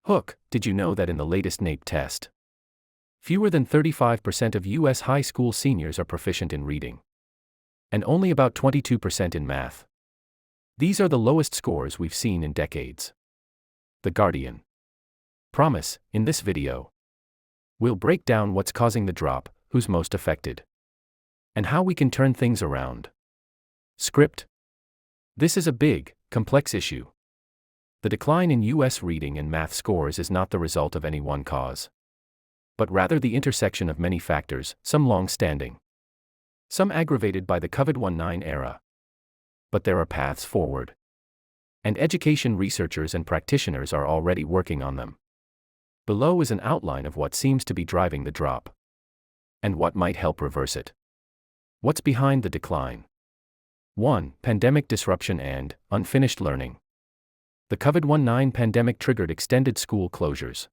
Hook, did you know that in the latest NAEP test, fewer than 35% of U.S. high school seniors are proficient in reading, and only about 22% in math? These are the lowest scores we've seen in decades. The Guardian. Promise, in this video, we'll break down what's causing the drop, who's most affected, and how we can turn things around. Script. This is a big, complex issue. The decline in U.S. reading and math scores is not the result of any one cause, but rather the intersection of many factors, some long-standing, some aggravated by the COVID-19 era. But there are paths forward, and education researchers and practitioners are already working on them. Below is an outline of what seems to be driving the drop, and what might help reverse it. What's behind the decline? 1. Pandemic disruption and unfinished learning. The COVID-19 pandemic triggered extended school closures,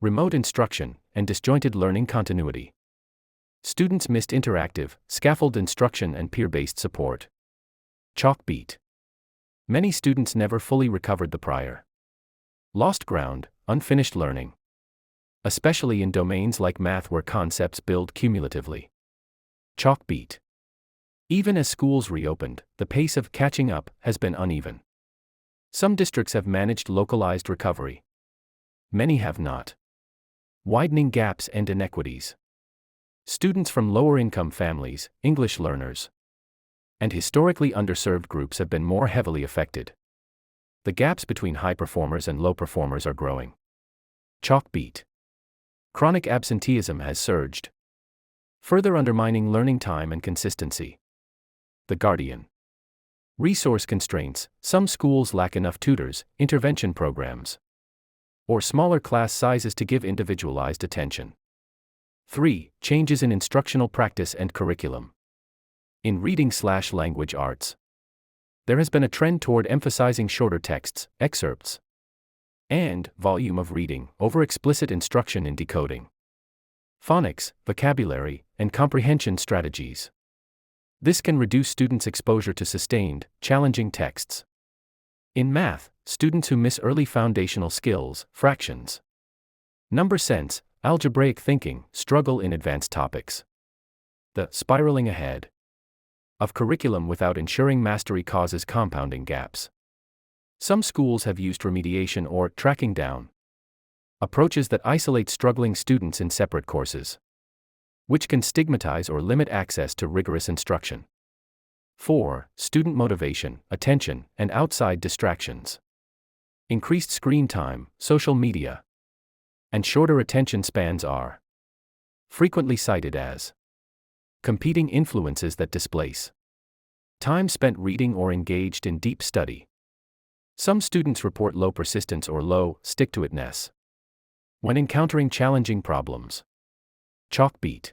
remote instruction, and disjointed learning continuity. Students missed interactive, scaffold instruction and peer-based support. Chalk beat. Many students never fully recovered the prior lost ground, unfinished learning, especially in domains like math where concepts build cumulatively. Chalk beat. Even as schools reopened, the pace of catching up has been uneven. Some districts have managed localized recovery. Many have not. Widening gaps and inequities. Students from lower-income families, English learners, and historically underserved groups have been more heavily affected. The gaps between high performers and low performers are growing. Chalk beat. Chronic absenteeism has surged, further undermining learning time and consistency. The Guardian. Resource constraints. Some schools lack enough tutors, intervention programs, or smaller class sizes to give individualized attention. 3. Changes in instructional practice and curriculum. In reading/language arts, there has been a trend toward emphasizing shorter texts, excerpts, and volume of reading over explicit instruction in decoding, phonics, vocabulary, and comprehension strategies. This can reduce students' exposure to sustained, challenging texts. In math, students who miss early foundational skills, fractions, number sense, algebraic thinking, struggle in advanced topics. The spiraling ahead of curriculum without ensuring mastery causes compounding gaps. Some schools have used remediation or tracking down approaches that isolate struggling students in separate courses, which can stigmatize or limit access to rigorous instruction. 4. Student motivation, attention, and outside distractions. Increased screen time, social media, and shorter attention spans are frequently cited as competing influences that displace time spent reading or engaged in deep study. Some students report low persistence or low stick-to-itness when encountering challenging problems. Chalk beat.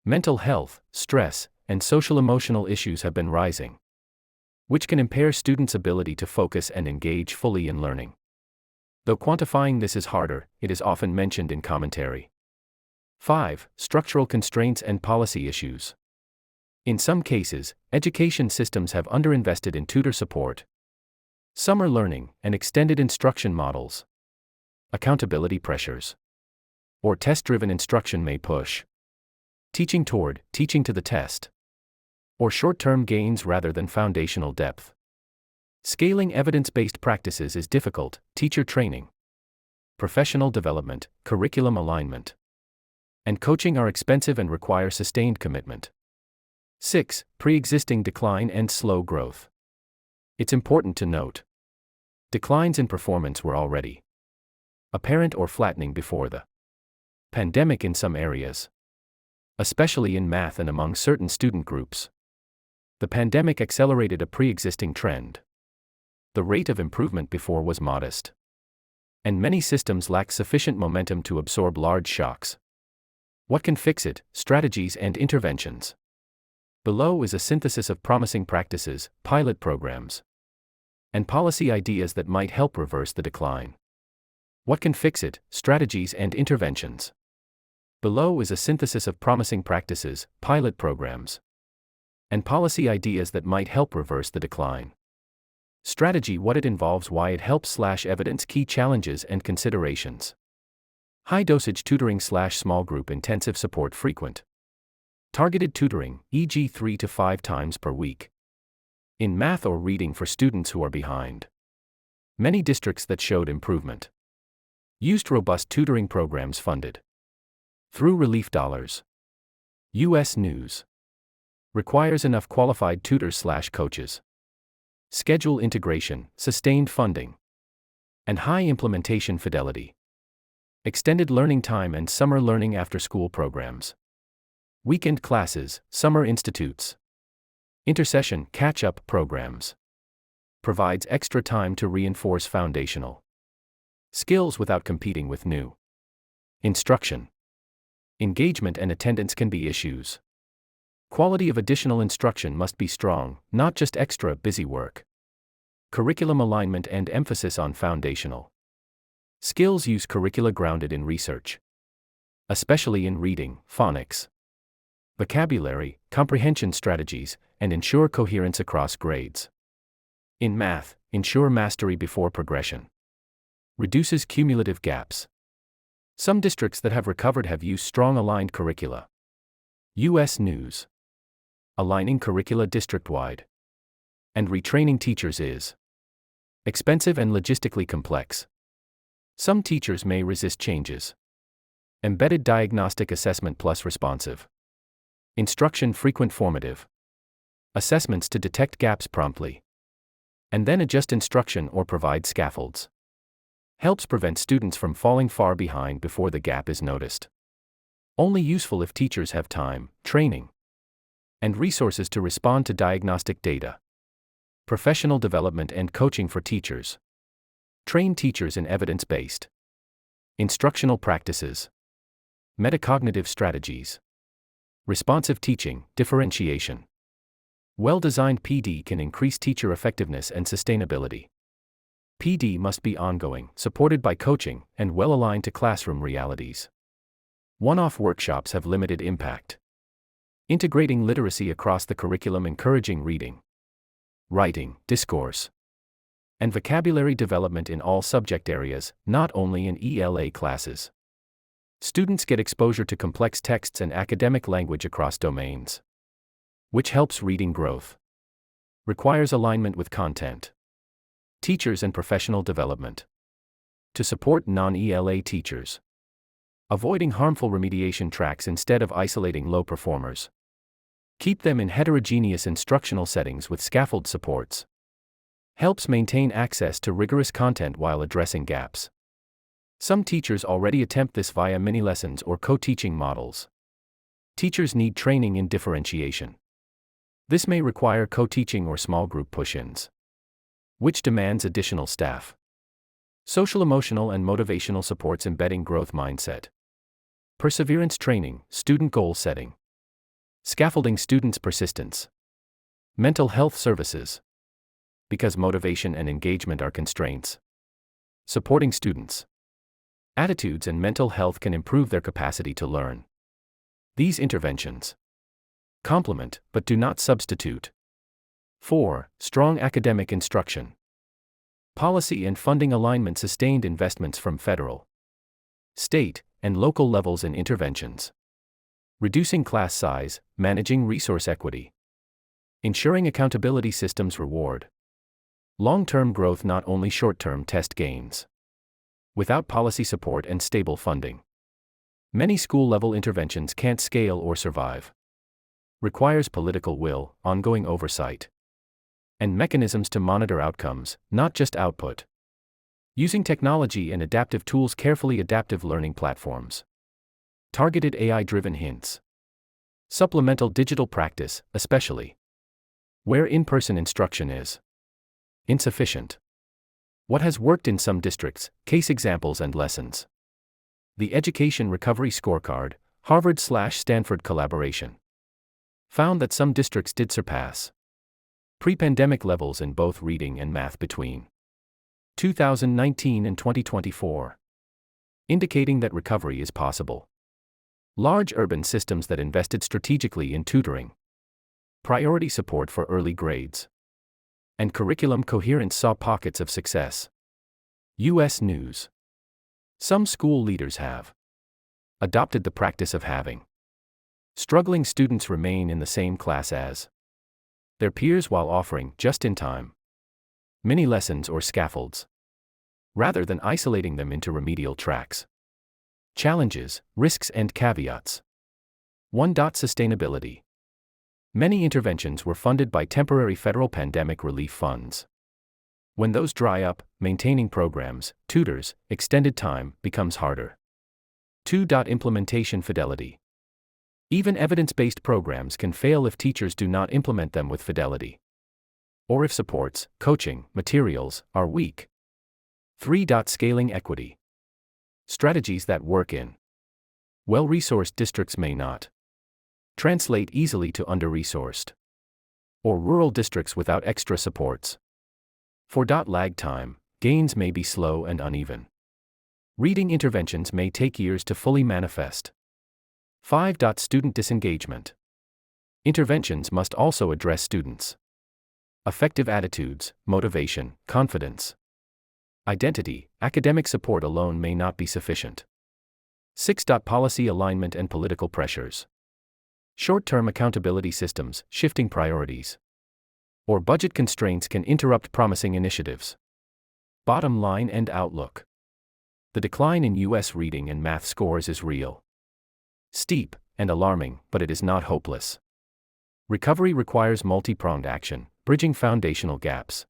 Mental health, stress, and social-emotional issues have been rising, which can impair students' ability to focus and engage fully in learning. Though quantifying this is harder, it is often mentioned in commentary. 5. Structural constraints and policy issues. In some cases, education systems have underinvested in tutor support, summer learning, and extended instruction models. Accountability pressures or test-driven instruction may push teaching toward teaching to the test, or short-term gains rather than foundational depth. Scaling evidence-based practices is difficult. Teacher training, professional development, curriculum alignment, and coaching are expensive and require sustained commitment. 6. Pre-existing decline and slow growth. It's important to note, declines in performance were already apparent or flattening before the pandemic in some areas, especially in math and among certain student groups. The pandemic accelerated a pre-existing trend. The rate of improvement before was modest, and many systems lack sufficient momentum to absorb large shocks. What can fix it? Strategies and interventions. Below is a synthesis of promising practices, pilot programs, and policy ideas that might help reverse the decline. What can fix it? Strategies and interventions. Below is a synthesis of promising practices, pilot programs, and policy ideas that might help reverse the decline. Strategy: what it involves, why it helps / evidence, key challenges and considerations. High dosage tutoring / small group intensive support, frequent targeted tutoring, e.g. 3 to 5 times per week. In math or reading for students who are behind. Many districts that showed improvement used robust tutoring programs funded through relief dollars. U.S. News requires enough qualified tutors / coaches. Schedule integration, sustained funding, and high implementation fidelity. Extended learning time and summer learning after-school programs. Weekend classes, summer institutes. Intersession, catch-up programs. Provides extra time to reinforce foundational skills without competing with new instruction. Engagement and attendance can be issues. Quality of additional instruction must be strong, not just extra busy work. Curriculum alignment and emphasis on foundational skills. Use curricula grounded in research, especially in reading, phonics, vocabulary, comprehension strategies, and ensure coherence across grades. In math, ensure mastery before progression. Reduces cumulative gaps. Some districts that have recovered have used strong aligned curricula. U.S. News. Aligning curricula district-wide and retraining teachers is expensive and logistically complex. Some teachers may resist changes. Embedded diagnostic assessment plus responsive instruction, frequent formative assessments to detect gaps promptly and then adjust instruction or provide scaffolds. Helps prevent students from falling far behind before the gap is noticed. Only useful if teachers have time, training, and resources to respond to diagnostic data. Professional development and coaching for teachers. Train teachers in evidence-based instructional practices. Metacognitive strategies. Responsive teaching, differentiation. Well-designed PD can increase teacher effectiveness and sustainability. PD must be ongoing, supported by coaching, and well-aligned to classroom realities. One-off workshops have limited impact. Integrating literacy across the curriculum, encouraging reading, writing, discourse, and vocabulary development in all subject areas, not only in ELA classes. Students get exposure to complex texts and academic language across domains, which helps reading growth. Requires alignment with content. Teachers and professional development. To support non-ELA teachers. Avoiding harmful remediation tracks instead of isolating low performers. Keep them in heterogeneous instructional settings with scaffold supports. Helps maintain access to rigorous content while addressing gaps. Some teachers already attempt this via mini-lessons or co-teaching models. Teachers need training in differentiation. This may require co-teaching or small group push-ins, which demands additional staff. Social-emotional and motivational supports, embedding growth mindset. Perseverance training, student goal setting. Scaffolding students' persistence. Mental health services. Because motivation and engagement are constraints. Supporting students' attitudes and mental health can improve their capacity to learn. These interventions complement, but do not substitute. 4. Strong academic instruction. Policy and funding alignment, sustained investments from federal, state, and local levels in interventions. Reducing class size, managing resource equity. Ensuring accountability systems reward long-term growth, not only short-term test gains. Without policy support and stable funding, many school-level interventions can't scale or survive. Requires political will, ongoing oversight, and mechanisms to monitor outcomes, not just output. Using technology and adaptive tools carefully, adaptive learning platforms. Targeted AI-driven hints. Supplemental digital practice, especially where in-person instruction is insufficient. What has worked in some districts, case examples and lessons. The Education Recovery Scorecard, Harvard/Stanford collaboration, found that some districts did surpass pre-pandemic levels in both reading and math between 2019 and 2024, indicating that recovery is possible. Large urban systems that invested strategically in tutoring. Priority support for early grades. and curriculum coherence saw pockets of success. U.S. News. Some school leaders have adopted the practice of having struggling students remain in the same class as their peers while offering, just-in-time, mini lessons or scaffolds, rather than isolating them into remedial tracks. Challenges, risks and caveats. 1. Sustainability. Many interventions were funded by temporary federal pandemic relief funds. When those dry up, maintaining programs, tutors, extended time becomes harder. 2. Implementation fidelity. Even evidence-based programs can fail if teachers do not implement them with fidelity, or if supports, coaching, materials are weak. 3. Scaling equity. Strategies that work in well-resourced districts may not translate easily to under-resourced or rural districts without extra supports. 4. Lag time. Gains may be slow and uneven. Reading interventions may take years to fully manifest. 5. Student disengagement. Interventions must also address students' affective attitudes, motivation, confidence, identity. Academic support alone may not be sufficient. 6. Policy alignment and political pressures. Short-term accountability systems, shifting priorities, or budget constraints can interrupt promising initiatives. Bottom line and outlook. The decline in U.S. reading and math scores is real, steep, and alarming, but it is not hopeless. Recovery requires multi-pronged action, bridging foundational gaps,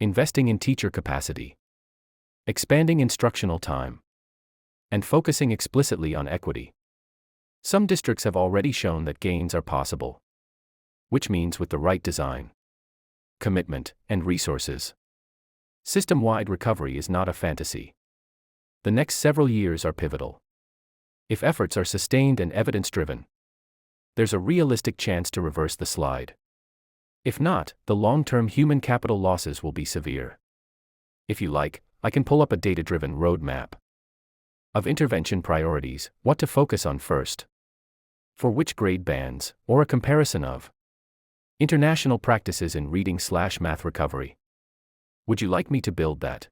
investing in teacher capacity, expanding instructional time, and focusing explicitly on equity. Some districts have already shown that gains are possible, which means with the right design, commitment, and resources, system-wide recovery is not a fantasy. The next several years are pivotal. If efforts are sustained and evidence-driven, there's a realistic chance to reverse the slide. If not, the long-term human capital losses will be severe. If you like, I can pull up a data-driven roadmap of intervention priorities, what to focus on first, for which grade bands, or a comparison of international practices in reading/math recovery. Would you like me to build that?